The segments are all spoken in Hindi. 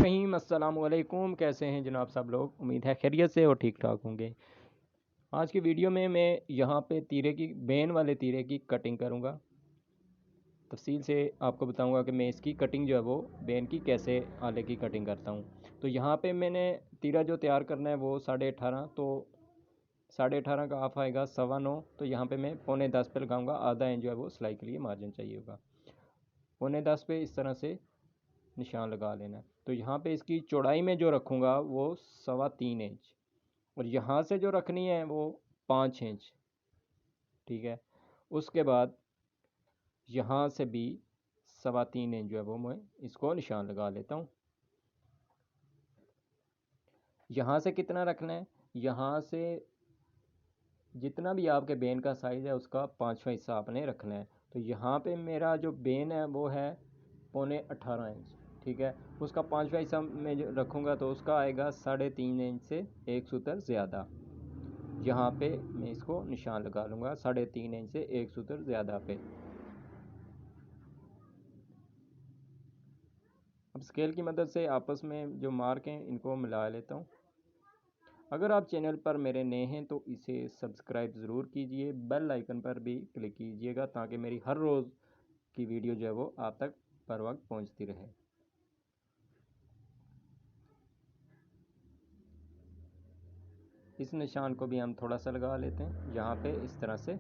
रहीम अस्सलाम वालेकुम। कैसे हैं जनाब सब लोग? उम्मीद है खैरियत से और ठीक ठाक होंगे। आज की वीडियो में मैं यहाँ पे तीरे की बेन वाले तीरे की कटिंग करूँगा। तफसील से आपको बताऊँगा कि मैं इसकी कटिंग जो है वो बेन की कैसे आले की कटिंग करता हूँ। तो यहाँ पे मैंने तीरा जो तैयार करना है वो 18.5, तो 18.5 का हाफ आएगा 9.25। तो यहाँ पे मैं 9.25 पे लगाऊँगा। आधा इंच जो है वो सिलाई के लिए मार्जिन चाहिए होगा। 9.25 पे इस तरह से निशान लगा लेना है। तो यहाँ पे इसकी चौड़ाई में जो रखूँगा वो 3.25 इंच, और यहाँ से जो रखनी है वो 5 इंच। ठीक है। उसके बाद यहाँ से भी 3.25 इंच जो है वो मैं इसको निशान लगा लेता हूँ। यहाँ से कितना रखना है? यहाँ से जितना भी आपके बेन का साइज़ है उसका 5वां हिस्सा आपने रखना है। तो यहाँ पे मेरा जो बेन है वो है 18.25 इंच। ठीक है। उसका 5वां हिस्सा मैं जो रखूँगा तो उसका आएगा 3.5 इंच से 1 सूत्र ज़्यादा। यहाँ पे मैं इसको निशान लगा लूँगा 3.5 इंच से 1 सूत्र ज़्यादा पे। अब स्केल की मदद से आपस में जो मार्क हैं इनको मिला लेता हूँ। अगर आप चैनल पर मेरे नए हैं तो इसे सब्सक्राइब ज़रूर कीजिए, बेल आइकन पर भी क्लिक कीजिएगा ताकि मेरी हर रोज़ की वीडियो जो है वो आप तक बर वक्त पहुँचती रहे। इस निशान को भी हम थोड़ा सा लगा लेते हैं यहाँ पे इस तरह से।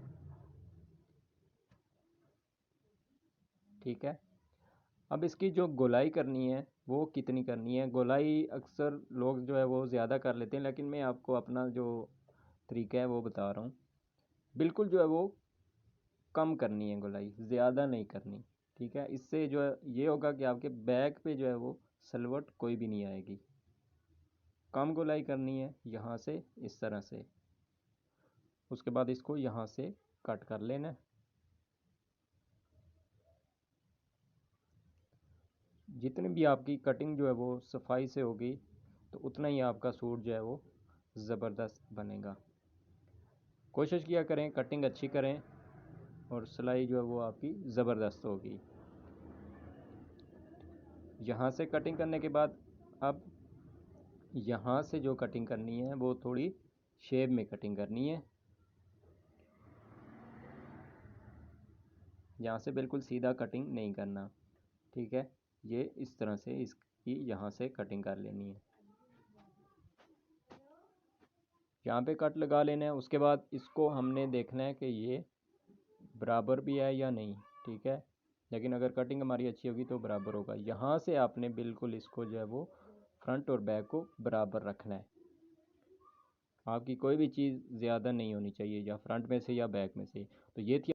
ठीक है। अब इसकी जो गोलाई करनी है वो कितनी करनी है? गोलाई अक्सर लोग जो है वो ज़्यादा कर लेते हैं, लेकिन मैं आपको अपना जो तरीका है वो बता रहा हूँ। बिल्कुल जो है वो कम करनी है गोलाई, ज़्यादा नहीं करनी। ठीक है। इससे जो है ये होगा कि आपके बैक पे जो है वो सलवट कोई भी नहीं आएगी। कम गोलाई करनी है यहाँ से इस तरह से। उसके बाद इसको यहाँ से कट कर लेना है। जितनी भी आपकी कटिंग जो है वो सफाई से होगी तो उतना ही आपका सूट जो है वो ज़बरदस्त बनेगा। कोशिश किया करें कटिंग अच्छी करें और सिलाई जो है वो आपकी ज़बरदस्त होगी। यहाँ से कटिंग करने के बाद अब यहाँ से जो कटिंग करनी है वो थोड़ी शेप में कटिंग करनी है। यहाँ से बिल्कुल सीधा कटिंग नहीं करना। ठीक है। ये इस तरह से इसकी यहाँ से कटिंग कर लेनी है। यहाँ पे कट लगा लेना है। उसके बाद इसको हमने देखना है कि ये बराबर भी है या नहीं। ठीक है। लेकिन अगर कटिंग हमारी अच्छी होगी तो बराबर होगा। यहाँ से आपने बिल्कुल इसको जो है वो फ्रंट और बैक को बराबर रखना है। आपकी कोई भी चीज़ ज़्यादा नहीं होनी चाहिए, या फ्रंट में से या बैक में से। तो ये थी